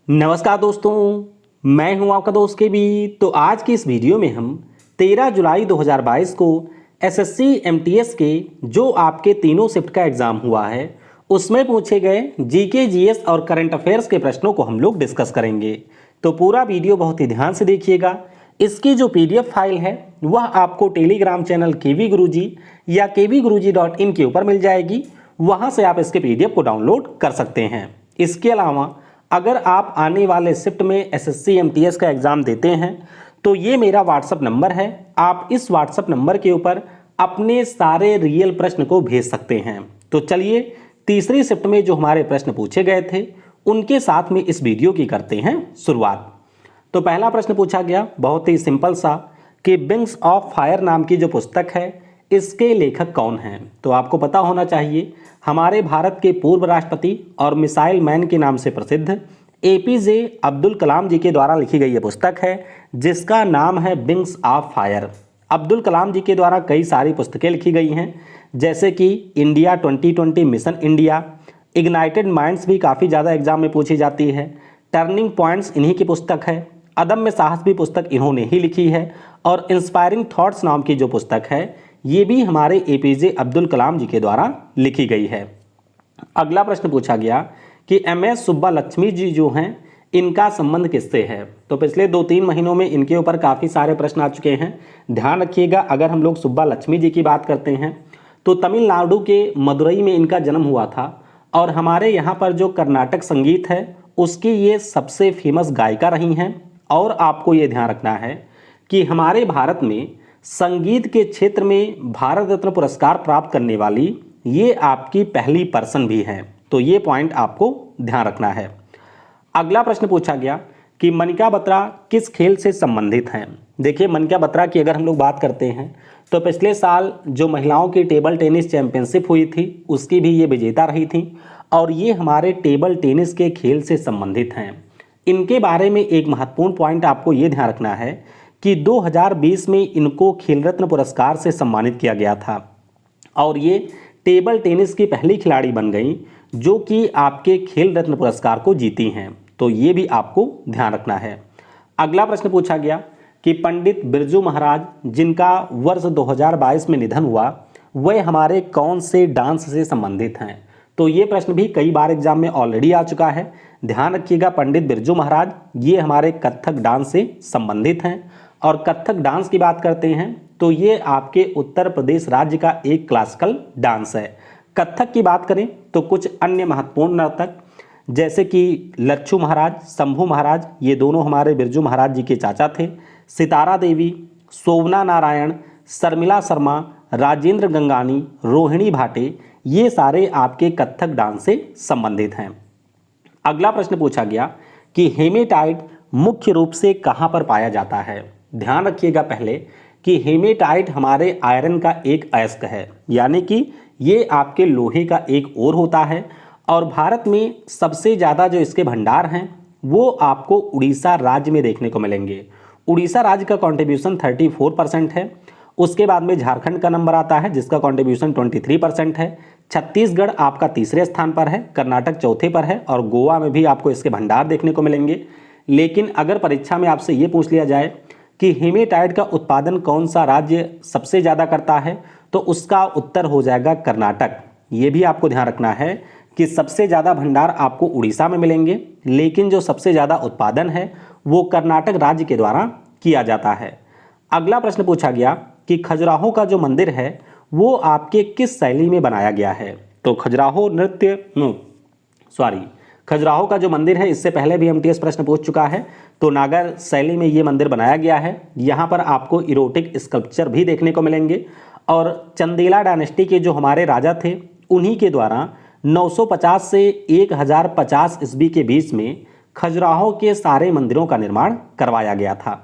नमस्कार दोस्तों, मैं हूं आपका दोस्त के बी। तो आज की इस वीडियो में हम 13 जुलाई 2022 को एसएससी एमटीएस के जो आपके तीनों शिफ्ट का एग्ज़ाम हुआ है उसमें पूछे गए जीके जीएस और करंट अफेयर्स के प्रश्नों को हम लोग डिस्कस करेंगे। तो पूरा वीडियो बहुत ही ध्यान से देखिएगा। इसकी जो पीडीएफ फाइल है वह आपको टेलीग्राम चैनल केवी गुरुजी या kvguruji.in के ऊपर मिल जाएगी। वहाँ से आप इसके पीडीएफ को डाउनलोड कर सकते हैं। इसके अलावा अगर आप आने वाले शिफ्ट में एसएससी एमटीएस का एग्ज़ाम देते हैं तो ये मेरा व्हाट्सअप नंबर है। आप इस व्हाट्सअप नंबर के ऊपर अपने सारे रियल प्रश्न को भेज सकते हैं। तो चलिए तीसरी शिफ्ट में जो हमारे प्रश्न पूछे गए थे उनके साथ में इस वीडियो की करते हैं शुरुआत। तो पहला प्रश्न पूछा गया बहुत ही सिंपल सा कि विंग्स ऑफ फायर नाम की जो पुस्तक है इसके लेखक कौन हैं। तो आपको पता होना चाहिए हमारे भारत के पूर्व राष्ट्रपति और मिसाइल मैन के नाम से प्रसिद्ध एपीजे अब्दुल कलाम जी के द्वारा लिखी गई ये पुस्तक है जिसका नाम है wings of fire. Abdul Kalam जी के द्वारा कई सारी पुस्तकें लिखी गई हैं जैसे कि India 2020 mission India, ignited minds भी काफ़ी ज़्यादा एग्जाम में पूछी जाती है, टर्निंग पॉइंट्स इन्हीं की पुस्तक है, अदम्य साहस भी पुस्तक इन्होंने ही लिखी है और इंस्पायरिंग थॉट्स नाम की जो पुस्तक है ये भी हमारे एपीजे अब्दुल कलाम जी के द्वारा लिखी गई है। अगला प्रश्न पूछा गया कि एमएस सुब्बालक्ष्मी जी जो हैं इनका संबंध किससे है। तो पिछले 2-3 महीनों में इनके ऊपर काफ़ी सारे प्रश्न आ चुके हैं। ध्यान रखिएगा, अगर हम लोग सुब्बालक्ष्मी जी की बात करते हैं तो तमिलनाडु के मदुरई में इनका जन्म हुआ था और हमारे यहाँ पर जो कर्नाटक संगीत है उसकी ये सबसे फेमस गायिका रही हैं। और आपको ये ध्यान रखना है कि हमारे भारत में संगीत के क्षेत्र में भारत रत्न पुरस्कार प्राप्त करने वाली ये आपकी पहली पर्सन भी हैं। तो ये पॉइंट आपको ध्यान रखना है। अगला प्रश्न पूछा गया कि मनिका बत्रा किस खेल से संबंधित हैं। देखिए मनिका बत्रा की अगर हम लोग बात करते हैं तो पिछले साल जो महिलाओं की टेबल टेनिस चैंपियनशिप हुई थी उसकी भी ये विजेता रही थी और ये हमारे टेबल टेनिस के खेल से संबंधित हैं। इनके बारे में एक महत्वपूर्ण पॉइंट आपको ये ध्यान रखना है कि 2020 में इनको खेल रत्न पुरस्कार से सम्मानित किया गया था और ये टेबल टेनिस की पहली खिलाड़ी बन गई जो कि आपके खेल रत्न पुरस्कार को जीती हैं। तो ये भी आपको ध्यान रखना है। अगला प्रश्न पूछा गया कि पंडित बिरजू महाराज जिनका वर्ष 2022 में निधन हुआ वह हमारे कौन से डांस से संबंधित हैं। तो ये प्रश्न भी कई बार एग्जाम में ऑलरेडी आ चुका है। ध्यान रखिएगा, पंडित बिरजू महाराज ये हमारे कथक डांस से संबंधित हैं और कथक डांस की बात करते हैं तो ये आपके उत्तर प्रदेश राज्य का एक क्लासिकल डांस है। कथक की बात करें तो कुछ अन्य महत्वपूर्ण नर्तक जैसे कि लच्छू महाराज, शंभू महाराज, ये दोनों हमारे बिरजू महाराज जी के चाचा थे, सितारा देवी, शोभना नारायण, शर्मिला शर्मा, राजेंद्र गंगानी, रोहिणी भाटे, ये सारे आपके कथक डांस से संबंधित हैं। अगला प्रश्न पूछा गया कि हेमेटाइट मुख्य रूप से कहाँ पर पाया जाता है। ध्यान रखिएगा पहले कि हेमेटाइट हमारे आयरन का एक अयस्क है, यानी कि ये आपके लोहे का एक ओर होता है और भारत में सबसे ज़्यादा जो इसके भंडार हैं वो आपको उड़ीसा राज्य में देखने को मिलेंगे। उड़ीसा राज्य का कंट्रीब्यूशन 34% है। उसके बाद में झारखंड का नंबर आता है जिसका कंट्रीब्यूशन 23% है। छत्तीसगढ़ आपका तीसरे स्थान पर है, कर्नाटक चौथे पर है और गोवा में भी आपको इसके भंडार देखने को मिलेंगे। लेकिन अगर परीक्षा में आपसे ये पूछ लिया जाए कि हेमेटाइट का उत्पादन कौन सा राज्य सबसे ज़्यादा करता है तो उसका उत्तर हो जाएगा कर्नाटक। ये भी आपको ध्यान रखना है कि सबसे ज़्यादा भंडार आपको उड़ीसा में मिलेंगे लेकिन जो सबसे ज़्यादा उत्पादन है वो कर्नाटक राज्य के द्वारा किया जाता है। अगला प्रश्न पूछा गया कि खजुराहो का जो मंदिर है वो आपके किस शैली में बनाया गया है। तो खजुराहो का जो मंदिर है इससे पहले भी एमटीएस प्रश्न पूछ चुका है। तो नागर शैली में ये मंदिर बनाया गया है। यहाँ पर आपको इरोटिक स्कल्पचर भी देखने को मिलेंगे और चंदेला डायनेस्टी के जो हमारे राजा थे उन्हीं के द्वारा 950 से 1050 ईस्वी के बीच में खजुराहो के सारे मंदिरों का निर्माण करवाया गया था।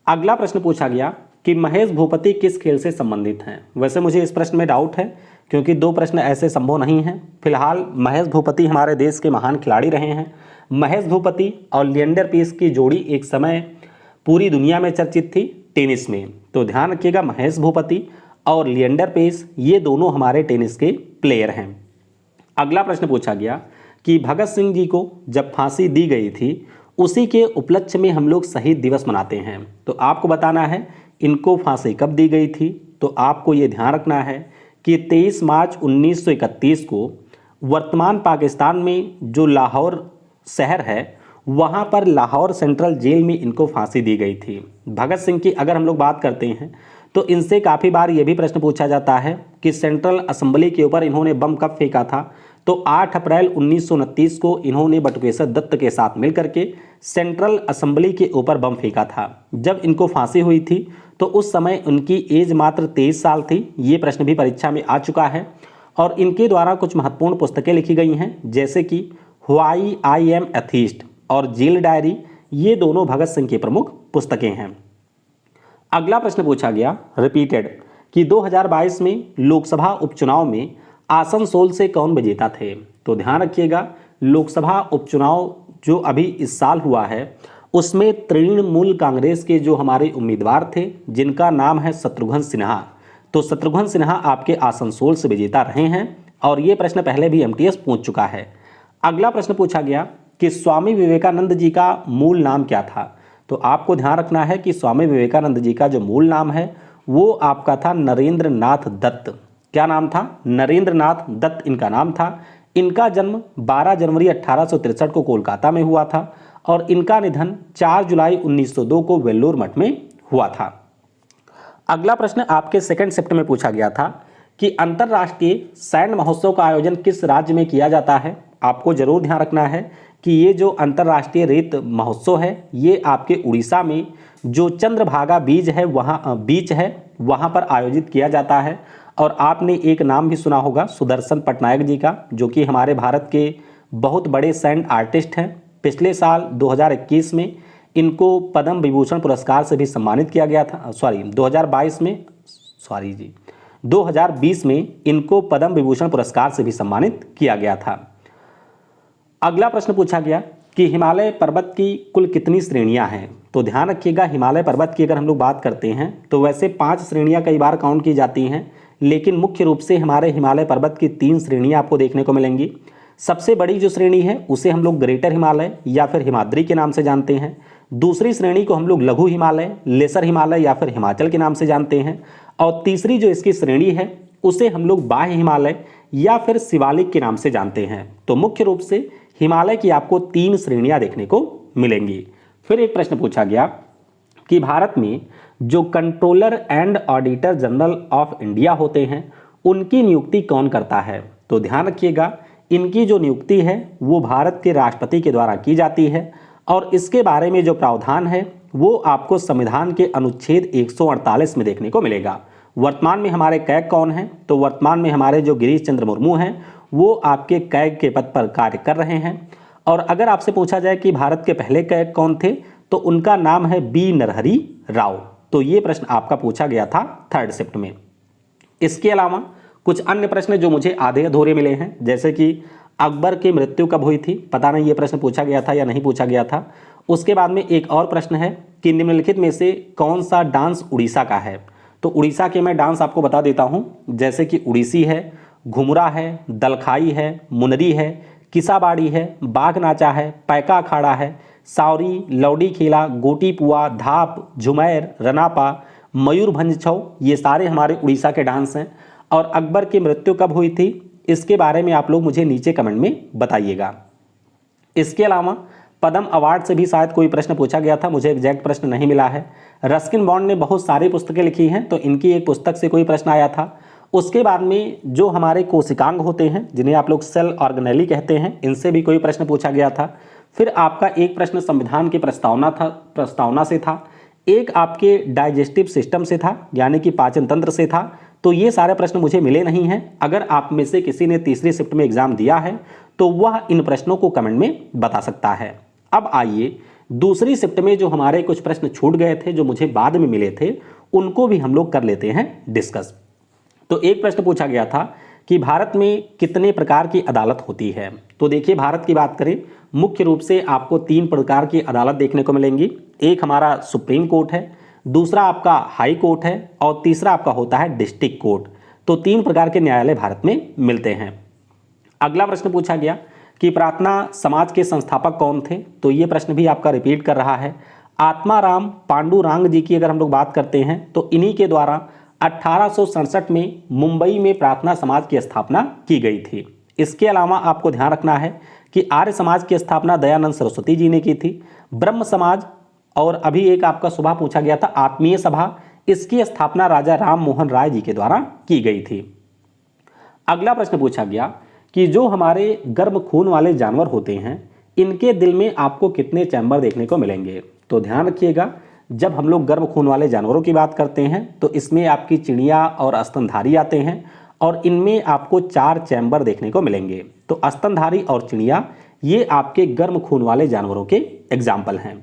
अगला प्रश्न पूछा गया कि महेश भूपति किस खेल से संबंधित हैं। वैसे मुझे इस प्रश्न में डाउट है क्योंकि 2 प्रश्न ऐसे संभव नहीं हैं। फिलहाल महेश भूपति हमारे देश के महान खिलाड़ी रहे हैं। महेश भूपति और लिएंडर पेस की जोड़ी एक समय पूरी दुनिया में चर्चित थी टेनिस में। तो ध्यान रखिएगा, महेश भूपति और लिएंडर पेस ये दोनों हमारे टेनिस के प्लेयर हैं। अगला प्रश्न पूछा गया कि भगत सिंह जी को जब फांसी दी गई थी उसी के उपलक्ष्य में हम लोग शहीद दिवस मनाते हैं। तो आपको बताना है इनको फांसी कब दी गई थी। तो आपको ये ध्यान रखना है कि 23 मार्च 1931 को वर्तमान पाकिस्तान में जो लाहौर शहर है वहाँ पर लाहौर सेंट्रल जेल में इनको फांसी दी गई थी। भगत सिंह की अगर हम लोग बात करते हैं तो इनसे काफ़ी बार ये भी प्रश्न पूछा जाता है कि सेंट्रल असेंबली के ऊपर इन्होंने बम कब फेंका था। तो 8 अप्रैल 1929 को इन्होंने बटुकेश्वर दत्त के साथ मिलकर के सेंट्रल असेंबली के ऊपर बम फेंका था। जब इनको फांसी हुई थी तो उस समय उनकी एज मात्र 23 साल थी। ये प्रश्न भी परीक्षा में आ चुका है और इनके द्वारा कुछ महत्वपूर्ण पुस्तकें लिखी गई हैं जैसे कि व्हाई आई एम एथीस्ट और जेल डायरी। ये दोनों भगत सिंह की प्रमुख पुस्तकें हैं। अगला प्रश्न पूछा गया रिपीटेड कि 2022 में लोकसभा उपचुनाव में आसनसोल से कौन विजेता थे। तो ध्यान रखिएगा लोकसभा उपचुनाव जो अभी इस साल हुआ है उसमें तृणमूल कांग्रेस के जो हमारे उम्मीदवार थे जिनका नाम है शत्रुघ्न सिन्हा। तो शत्रुघ्न सिन्हा आपके आसनसोल से विजेता रहे हैं और ये प्रश्न पहले भी एमटीएस पूछ चुका है। अगला प्रश्न पूछा गया कि स्वामी विवेकानंद जी का मूल नाम क्या था। तो आपको ध्यान रखना है कि स्वामी विवेकानंद जी का जो मूल नाम है वो आपका था नरेंद्र नाथ दत्त। क्या नाम था? नरेंद्र नाथ दत्त इनका नाम था। इनका जन्म 12 जनवरी 1863 को कोलकाता में हुआ था और इनका निधन 4 जुलाई 1902 को वेल्लोर मठ में हुआ था। अगला प्रश्न आपके सेकंड शिफ्ट में पूछा गया था कि अंतर्राष्ट्रीय सैन्य महोत्सव का आयोजन किस राज्य में किया जाता है। आपको जरूर ध्यान रखना है कि ये जो अंतर्राष्ट्रीय रेत महोत्सव है ये आपके उड़ीसा में जो चंद्रभागा बीच है वहाँ पर आयोजित किया जाता है। और आपने एक नाम भी सुना होगा सुदर्शन पटनायक जी का जो कि हमारे भारत के बहुत बड़े सैन्य आर्टिस्ट हैं। पिछले साल 2021 में इनको पद्म विभूषण पुरस्कार से भी सम्मानित किया गया था। 2020 में इनको पद्म विभूषण पुरस्कार से भी सम्मानित किया गया था। अगला प्रश्न पूछा गया कि हिमालय पर्वत की कुल कितनी श्रेणियां हैं। तो ध्यान रखिएगा हिमालय पर्वत की अगर हम लोग बात करते हैं तो वैसे 5 श्रेणियां कई बार काउंट की जाती हैं लेकिन मुख्य रूप से हमारे हिमालय पर्वत की 3 श्रेणियां आपको देखने को मिलेंगी। सबसे बड़ी जो श्रेणी है उसे हम लोग ग्रेटर हिमालय या फिर हिमाद्री के नाम से जानते हैं। दूसरी श्रेणी को हम लोग लघु हिमालय, लेसर हिमालय या फिर हिमाचल के नाम से जानते हैं। और तीसरी जो इसकी श्रेणी है उसे हम लोग बाह्य हिमालय या फिर शिवालिक के नाम से जानते हैं। तो मुख्य रूप से हिमालय की आपको 3 श्रेणियां देखने को मिलेंगी। फिर एक प्रश्न पूछा गया कि भारत में जो controller and auditor general of India होते हैं उनकी नियुक्ति कौन करता है। तो ध्यान रखिएगा इनकी जो नियुक्ति है वो भारत के राष्ट्रपति के द्वारा की जाती है और इसके बारे में जो प्रावधान है वो आपको संविधान के अनुच्छेद 148 में देखने को मिलेगा। वर्तमान में हमारे कैग कौन हैं। तो वर्तमान में हमारे जो गिरीश चंद्र मुर्मू हैं वो आपके कैग के पद पर कार्य कर रहे हैं। और अगर आपसे पूछा जाए कि भारत के पहले कैग कौन थे तो उनका नाम है बी नरहरि राव। तो ये प्रश्न आपका पूछा गया था थर्ड शिफ्ट में। इसके अलावा कुछ अन्य प्रश्न जो मुझे आधे अधूरे मिले हैं जैसे कि अकबर की मृत्यु कब हुई थी, पता नहीं ये प्रश्न पूछा गया था या नहीं पूछा गया था। उसके बाद में एक और प्रश्न है कि निम्नलिखित में से कौन सा डांस उड़ीसा का है। तो उड़ीसा के मैं डांस आपको बता देता हूँ जैसे कि उड़ीसी है, घुमरा है, दलखाई है, मुनरी है, किसाबाड़ी है, बाघ नाचा है, पैका अखाड़ा है, सावरी, लौडी खेला, गोटी पुआ, धाप, झुमैर, रनापा, मयूरभंज छौ, ये सारे हमारे उड़ीसा के डांस हैं। और अकबर की मृत्यु कब हुई थी इसके बारे में आप लोग मुझे नीचे कमेंट में बताइएगा। इसके अलावा पद्म अवार्ड से भी शायद कोई प्रश्न पूछा गया था, मुझे एग्जैक्ट प्रश्न नहीं मिला है। रस्किन बॉन्ड ने बहुत सारी पुस्तकें लिखी हैं तो इनकी एक पुस्तक से कोई प्रश्न आया था। उसके बाद में जो हमारे कोशिकांग होते हैं जिन्हें आप लोग सेल ऑर्गेनेली कहते हैं इनसे भी कोई प्रश्न पूछा गया था। फिर आपका एक प्रश्न संविधान की प्रस्तावना से था, एक आपके डाइजेस्टिव सिस्टम से था यानी कि पाचन तंत्र से था। तो ये सारे प्रश्न मुझे मिले नहीं हैं। अगर आप में से किसी ने तीसरी शिफ्ट में एग्जाम दिया है तो वह इन प्रश्नों को कमेंट में बता सकता है। अब आइए दूसरी शिफ्ट में जो हमारे कुछ प्रश्न छूट गए थे जो मुझे बाद में मिले थे उनको भी हम लोग कर लेते हैं डिस्कस। तो एक प्रश्न पूछा गया था कि भारत में कितने प्रकार की अदालत होती है। तो देखिए भारत की बात करें मुख्य रूप से आपको 3 प्रकार की अदालत देखने को मिलेंगी। एक हमारा सुप्रीम कोर्ट है, दूसरा आपका हाई कोर्ट है और तीसरा आपका होता है डिस्ट्रिक्ट कोर्ट। तो 3 प्रकार के न्यायालय भारत में मिलते हैं। अगला प्रश्न पूछा गया कि प्रार्थना समाज के संस्थापक कौन थे, तो ये प्रश्न भी आपका रिपीट कर रहा है। आत्माराम पांडुरंग जी की अगर हम लोग बात करते हैं तो इन्हीं के द्वारा 1867 में मुंबई में प्रार्थना समाज की स्थापना की गई थी। इसके अलावा आपको ध्यान रखना है कि आर्य समाज की स्थापना दयानंद सरस्वती जी ने की थी। ब्रह्म समाज और अभी एक आपका सुबह पूछा गया था आत्मीय सभा, इसकी स्थापना राजा राम मोहन राय जी के द्वारा की गई थी। अगला प्रश्न पूछा गया कि जो हमारे गर्म खून वाले जानवर होते हैं इनके दिल में आपको कितने चैम्बर देखने को मिलेंगे। तो ध्यान रखिएगा, जब हम लोग गर्म खून वाले जानवरों की बात करते हैं तो इसमें आपकी चिड़िया और स्तनधारी आते हैं और इनमें आपको 4 चैम्बर देखने को मिलेंगे। तो स्तनधारी और चिड़िया ये आपके गर्म खून वाले जानवरों के एग्जाम्पल हैं।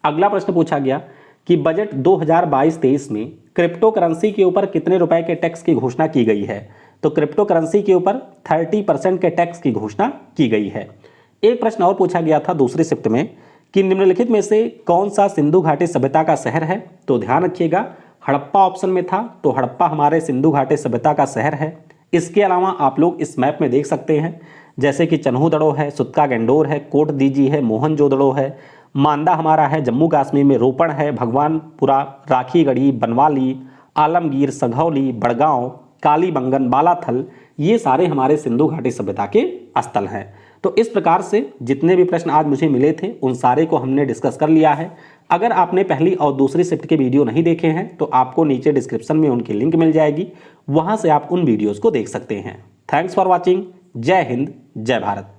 अगला प्रश्न पूछा गया कि बजट 2022-23 में क्रिप्टो करेंसी के ऊपर कितने रुपए के टैक्स की घोषणा की गई है। तो क्रिप्टो करेंसी के ऊपर 30% के टैक्स की घोषणा की गई है। एक प्रश्न और पूछा गया था दूसरी शिफ्ट में कि निम्नलिखित में से कौन सा सिंधु घाटी सभ्यता का शहर है। तो ध्यान रखिएगा, हड़प्पा ऑप्शन में था, तो हड़प्पा हमारे सिंधु घाटी सभ्यता का शहर है। इसके अलावा आप लोग इस मैप में देख सकते हैं जैसे कि चन्हूदड़ो है, सुत्का गंडोर है, कोट दीजी है, मोहनजोदड़ो है, मांदा हमारा है जम्मू कश्मीर में, रोपड़ है, भगवानपुरा, राखीगढ़ी, बनवाली, आलमगीर, सघौली, बड़गांव, कालीबंगन, बालाथल, ये सारे हमारे सिंधु घाटी सभ्यता के स्थल हैं। तो इस प्रकार से जितने भी प्रश्न आज मुझे मिले थे उन सारे को हमने डिस्कस कर लिया है। अगर आपने पहली और दूसरी शिफ्ट के वीडियो नहीं देखे हैं तो आपको नीचे डिस्क्रिप्शन में उनकी लिंक मिल जाएगी, वहां से आप उन वीडियोस को देख सकते हैं। Thanks for watching. जय हिंद, जय भारत।